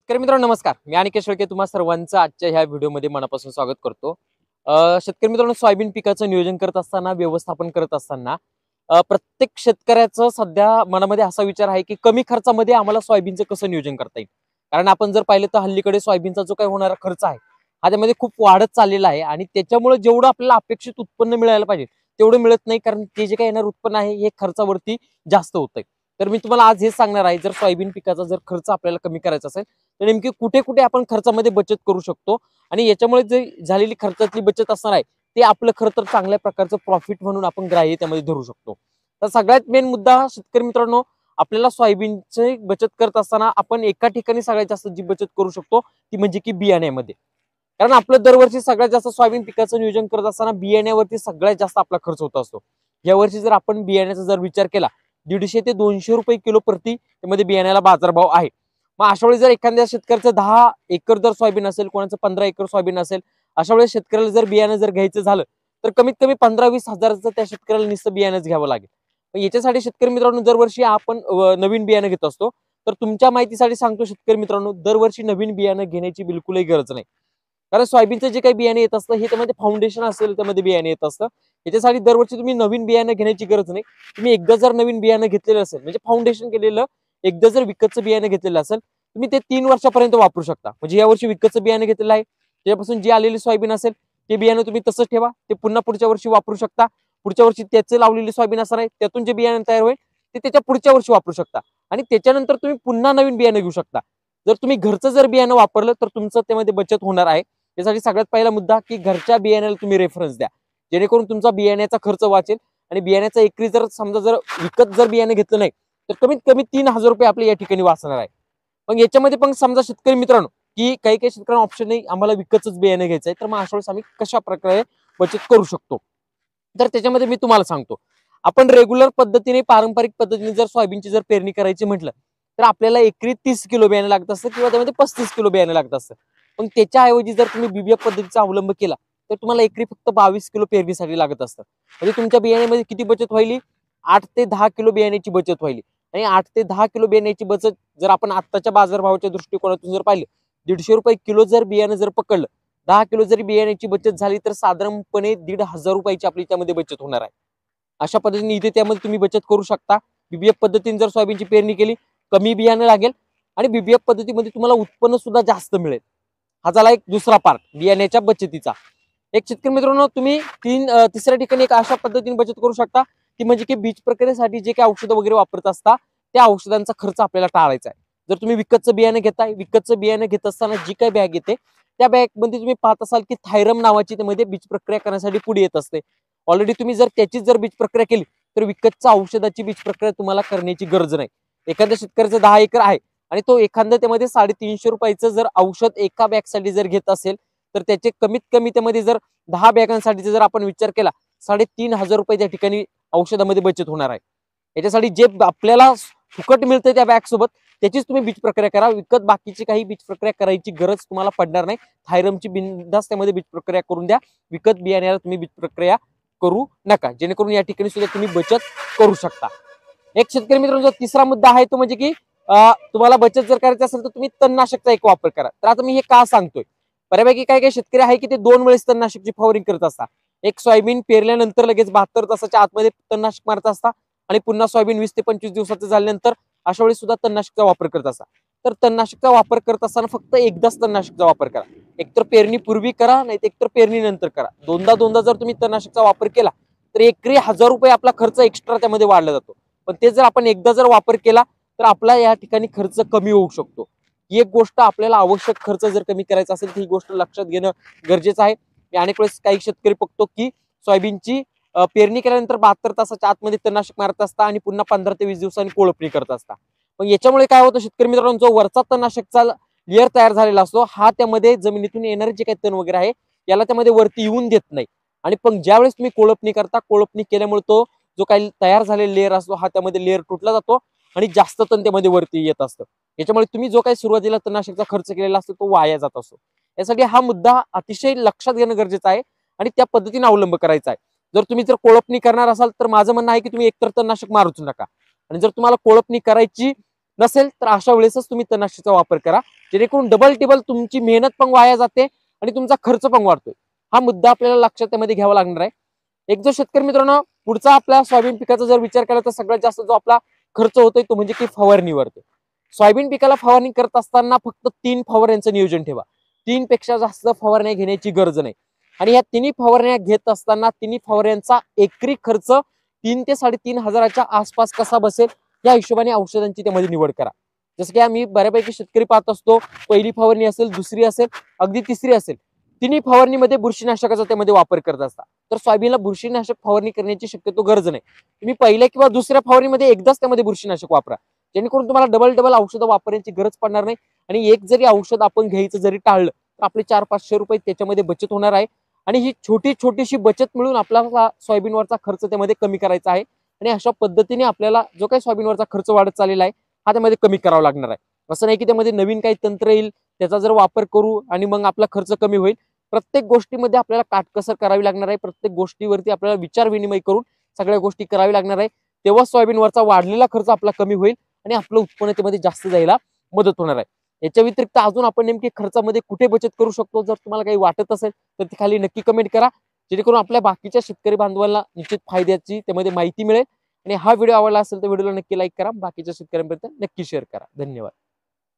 शेतकरी मित्रांनो नमस्कार. मी अनिकेत शेळके तुम्हा सर्वांचं आजच्या ह्या व्हिडिओमध्ये मनापासून स्वागत करतो. शेतकरी मित्रांनो, सोयाबीन पिकाचं नियोजन करत असताना, व्यवस्थापन करत असताना प्रत्येक शेतकऱ्याचं सध्या मनामध्ये असा विचार आहे की कमी खर्चामध्ये आम्हाला सोयाबीनचं कसं नियोजन करता येईल. कारण आपण जर पाहिलं तर हल्लीकडे सोयाबीनचा जो काही होणारा खर्च आहे हा त्यामध्ये खूप वाढत चाललेला आहे आणि त्याच्यामुळे जेवढं आपल्याला अपेक्षित उत्पन्न मिळायला पाहिजे तेवढं मिळत नाही, कारण ते जे काही येणार उत्पन्न आहे हे खर्चावरती जास्त होतंय. तर मी तुम्हाला आज हेच सांगणार आहे, जर सोयाबीन पिकाचा जर खर्च आपल्याला कमी करायचा असेल तर नेमकी कुठे कुठे आपण खर्चामध्ये बचत करू शकतो आणि याच्यामुळे जे झालेली खर्चातली बचत असणार आहे ते आपलं खरं तर चांगल्या प्रकारचं प्रॉफिट म्हणून आपण ग्राह्य त्यामध्ये धरू शकतो. तर सगळ्यात मेन मुद्दा शेतकरी मित्रांनो, आपल्याला सोयाबीनची बचत करत असताना आपण एका ठिकाणी सगळ्यात जास्त जी बचत करू शकतो ती म्हणजे की बियाण्यामध्ये. कारण आपलं दरवर्षी सगळ्यात जास्त सोयाबीन पिकाचं नियोजन करत असताना बियाण्यावरती सगळ्यात जास्त आपला खर्च होत असतो. यावर्षी जर आपण बियाण्याचा जर विचार केला, 150 ते 200 रुपये किलो प्रति त्यामध्ये बियाण्याला बाजारभाव आहे. मग अशा वेळी जर एखाद्या शेतकऱ्याचं 10 एकर जर सोयाबीन असेल, कोणाचं 15 एकर सोयाबीन असेल, अशा वेळेस शेतकऱ्याला जर बियाणं जर घ्यायचं झालं तर कमीत कमी 15-20 हजाराचं त्या शेतकऱ्याला नुसतं बियाणंच घ्यावं लागेल. मग याच्यासाठी शेतकरी मित्रांनो, दरवर्षी आपण नवीन बियाणं घेत असतो. तर तुमच्या माहितीसाठी सांगतो शेतकरी मित्रांनो, दरवर्षी नवीन बियाणं घेण्याची बिलकुलही गरज नाही. कारण सोयाबीनचं जे काही बियाणे येत असतं हे त्यामध्ये फाउंडेशन असेल त्यामध्ये बियाणे येत असतं. याच्यासाठी दरवर्षी तुम्ही नवीन बियाणं घेण्याची गरज नाही. तुम्ही एकदा जर नवीन बियाणं घेतलेलं असेल, म्हणजे फाउंडेशन केलेलं एकदा जर विकतचं बियाणं घेतलेलं असेल, तुम्ही ते 3 वर्षापर्यंत वापरू शकता. म्हणजे यावर्षी विकतचं बियाणं घेतलेलं आहे, त्यापासून जी आलेली सोयाबीन असेल ते बियाणं तुम्ही तसंच ठेवा, ते पुन्हा पुढच्या वर्षी वापरू शकता. पुढच्या वर्षी त्याचं लावलेली सोयाबीन असणार आहे, त्यातून जे बियाणं तयार होईल ते त्याच्या पुढच्या वर्षी वापरू शकता आणि त्याच्यानंतर तुम्ही पुन्हा नवीन बियाणं घेऊ शकता. जर तुम्ही घरचं जर बियाणं वापरलं तर तुमचं त्यामध्ये बचत होणार आहे. त्यासाठी सगळ्यात पहिला मुद्दा की घरच्या बियाण्याला तुम्ही रेफरन्स द्या, जेणेकरून तुमचा बियाण्याचा खर्च वाचेल आणि बियाण्याचा एकरी जर समजा जर विकत जर बियाणं घेतलं नाही तर कमीत कमी 3,000 रुपये आपले या ठिकाणी वाचणार आहे. मग याच्यामध्ये पण समजा शेतकरी मित्रांनो की काही काही शेतकऱ्यांना ऑप्शन नाही, आम्हाला विकतच बियाणं घ्यायचं आहे, तर मग अशा वेळेस आम्ही कशा प्रकारे बचत करू शकतो. तर त्याच्यामध्ये मी तुम्हाला सांगतो, आपण रेग्युलर पद्धतीने पारंपरिक पद्धतीने जर सोयाबीनची जर पेरणी करायची म्हटलं तर आपल्याला एकरी 30 किलो बियाणं लागत असतं किंवा त्यामध्ये 35 किलो बियाणं लागत असतं. पण त्याच्याऐवजी जर तुम्ही बीबीएफ पद्धतीचा अवलंब केला तर तुम्हाला एकरी फक्त 22 किलो पेरणीसाठी लागत असतं. म्हणजे तुमच्या बियाण्यामध्ये किती बचत व्हायली? 8 ते 10 किलो बियाण्याची बचत व्हायली. आणि 8 ते 10 किलो बियाण्याची बचत जर आपण आत्ताच्या बाजारभावाच्या दृष्टिकोनातून जर पाहिलं, 150 रुपये किलो जर बियाणं जर पकडलं, 10 किलो जरी बियाण्याची बचत झाली तर साधारणपणे 1,500 रुपयाची आपली त्यामध्ये बचत होणार आहे. अशा पद्धतीने इथे त्यामध्ये तुम्ही बचत करू शकता. बीबीएफ पद्धतीने जर सोयाबीनची पेरणी केली, कमी बियाणं लागेल आणि बीबीएफ पद्धतीमध्ये तुम्हाला उत्पन्न सुद्धा जास्त मिळेल. हा झाला एक दुसरा पार्ट बियाण्याच्या बचतीचा. एक शेतकरी मित्रांनो, तुम्ही तिसऱ्या ठिकाणी एक अशा पद्धतीने बचत करू शकता ती म्हणजे की बीज प्रक्रियेसाठी जे काही औषधं वगैरे वापरत असता त्या औषधांचा खर्च आपल्याला टाळायचा आहे. जर तुम्ही विकतचं बियाणं घेताय, विकतचं बियाणं घेत असताना जी काही बॅग येते त्या बॅग मध्ये तुम्ही पाहत असाल की थायरम नावाची त्यामध्ये बीज प्रक्रिया करण्यासाठी पुढे येत असते. ऑलरेडी तुम्ही जर त्याची जर बीज प्रक्रिया केली तर विकतच्या औषधाची बीज प्रक्रिया तुम्हाला करण्याची गरज नाही. एखाद्या शेतकऱ्याचं 10 एकर आहे आणि तो एखादा त्यामध्ये 350 रुपयाचं जर औषध एका बॅगसाठी जर घेत असेल तर त्याचे कमीत कमी त्यामध्ये जर 10 बॅगांसाठी जर आपण विचार केला 3,500 रुपये त्या ठिकाणी औषधामध्ये बचत होणार आहे. याच्यासाठी जे आपल्याला फुकट मिळतं त्या बॅग सोबत त्याचीच तुम्ही बीज प्रक्रिया करा. विकत बाकीची काही बीज प्रक्रिया करायची गरज तुम्हाला पडणार नाही. थायरमची बिनधास्त त्यामध्ये बीज प्रक्रिया करून द्या. विकत बियाण्याला तुम्ही बीज प्रक्रिया करू नका, जेणेकरून या ठिकाणी सुद्धा तुम्ही बचत करू शकता. एक शेतकरी मित्रांनो, जो तिसरा मुद्दा आहे तो म्हणजे की तुम्हाला बचत जर करायची असेल तर तुम्ही तणनाशकचा एक वापर करा. तर आता मी हे का सांगतोय, बऱ्यापैकी काही काही शेतकरी आहे की ते 2 वेळेस तणनाशकची फवारणी करत असतात. एक सोयाबीन पेरल्यानंतर लगेच 72 तासाच्या आतमध्ये तणनाशक मारत असतात आणि पुन्हा सोयाबीन 20 ते 25 दिवसाचं झाल्यानंतर अशा वेळी सुद्धा तणनाशकचा वापर करत असतात. तर तणनाशकचा वापर करत असताना फक्त एकदाच तणनाशकचा वापर करा. एकतर पेरणी पूर्वी करा, नाही तर एकतर पेरणी नंतर करा. दोनदा जर तुम्ही तणनाशकचा वापर केला तर एकरी 1,000 रुपये आपला खर्च एक्स्ट्रा त्यामध्ये वाढला जातो. पण ते जर आपण एकदा जर वापर केला तर आपला या ठिकाणी खर्च कमी होऊ शकतो. ही एक गोष्ट आपल्याला आवश्यक खर्च जर कमी करायचा असेल तर ही गोष्ट लक्षात घेणं गरजेचं आहे. मी अनेक वेळेस काही शेतकरी बघतो की सोयाबीनची पेरणी केल्यानंतर 72 तासाच्या आतमध्ये तणनाशक मारत असता आणि पुन्हा 15 ते 20 दिवसांनी कोळपणी करत असता. पण याच्यामुळे काय होतं शेतकरी मित्रांनो, जो वरचा तणनाशकचा लेअर तयार झालेला असतो हा त्यामध्ये जमिनीतून येणारे जे काही तण वगैरे आहे याला त्यामध्ये वरती येऊन देत नाही. आणि पण ज्यावेळेस तुम्ही कोळपणी करता, कोळपणी केल्यामुळे तो जो काही तयार झालेला लेअर असतो हा त्यामध्ये लेअर तुटला जातो आणि जास्त तण त्यामध्ये वरती येत असतं. याच्यामुळे तुम्ही जो काही सुरुवातीला तणनाशकचा खर्च केलेला असतो तो वाया जात असतो. यासाठी हा मुद्दा अतिशय लक्षात घेणं गरजेचं आहे आणि त्या पद्धतीने अवलंब करायचा आहे. जर तुम्ही जर कोळपणी करणार असाल तर माझं म्हणणं आहे की तुम्ही एकतर तणनाशक मारूच नका आणि जर तुम्हाला कोळपणी करायची नसेल तर अशा वेळेसच तुम्ही तणनाशकाचा वापर करा, जेणेकरून डबल टिबल तुमची मेहनत पण वाया जाते आणि तुमचा खर्च पण वाढतोय. हा मुद्दा आपल्याला लक्षात त्यामध्ये घ्यावा लागणार आहे. एक जो शेतकरी मित्रांनो पुढचा आपल्या सोयाबीन पिकाचा जर विचार केला तर सगळ्यात जास्त जो आपला खर्च होतोय तो म्हणजे की फवारणीवरती. सोयाबीन पिकाला फवारणी करत असताना फक्त 3 फवारण्यांचं नियोजन ठेवा. 3 पेक्षा जास्त फवारण्या घेण्याची गरज नाही. आणि या तिन्ही फवारण्या घेत असताना तिन्ही फवारण्यांचा एकरी खर्च 3 ते 3.5 हजाराच्या आसपास कसा बसेल या हिशोबाने औषधांची त्यामध्ये निवड करा. जसं की आम्ही बऱ्यापैकी शेतकरी पाहत असतो, पहिली फवारणी असेल, दुसरी असेल, अगदी तिसरी असेल, तिन्ही फवारणीमध्ये बुरशीनाशकाचा त्यामध्ये वापर करत असता. तर सोयाबीनला बुरशीनाशक फवारणी करण्याची शक्यतो गरज नाही. तुम्ही पहिल्या किंवा दुसऱ्या फवारणीमध्ये एकदाच त्यामध्ये बुरशीनाशक वापरा, जेणेकरून तुम्हाला डबल डबल औषधं वापरण्याची गरज पडणार नाही. आणि एक जरी औषध आपण घ्यायचं जरी टाळलं तर आपले 400-500 रुपये त्याच्यामध्ये बचत होणार आहे. आणि ही छोटी छोटीशी बचत मिळून आपल्याला सोयाबीनवरचा खर्च त्यामध्ये कमी करायचा आहे. आणि अशा पद्धतीने आपल्याला जो काही सोयाबीनवरचा खर्च वाढत चाललेला आहे हा त्यामध्ये कमी करावा लागणार आहे. असं नाही की त्यामध्ये नवीन काही तंत्र येईल त्याचा जर वापर करू आणि मग आपला खर्च कमी होईल. प्रत्येक गोष्टीमध्ये आपल्याला काटकसर करावी लागणार आहे. प्रत्येक गोष्टीवरती आपल्याला विचार विनिमय करून सगळ्या गोष्टी करावी लागणार आहे. तेव्हा सोयाबीनवरचा वाढलेला खर्च आपला कमी होईल आणि आपलं उत्पन्न त्यामध्ये जास्त जायला मदत होणार आहे. याच्या व्यतिरिक्त अजून आपण नेमकी खर्चामध्ये कुठे बचत करू शकतो जर तुम्हाला काही वाटत असेल तर ती खाली नक्की कमेंट करा, जेणेकरून आपल्या बाकीच्या शेतकरी बांधवांना निश्चित फायद्याची त्यामध्ये माहिती मिळेल. आणि हा व्हिडिओ आवडला असेल तर व्हिडिओला नक्की लाईक करा, बाकीच्या शेतकऱ्यांपर्यंत नक्की शेअर करा. धन्यवाद.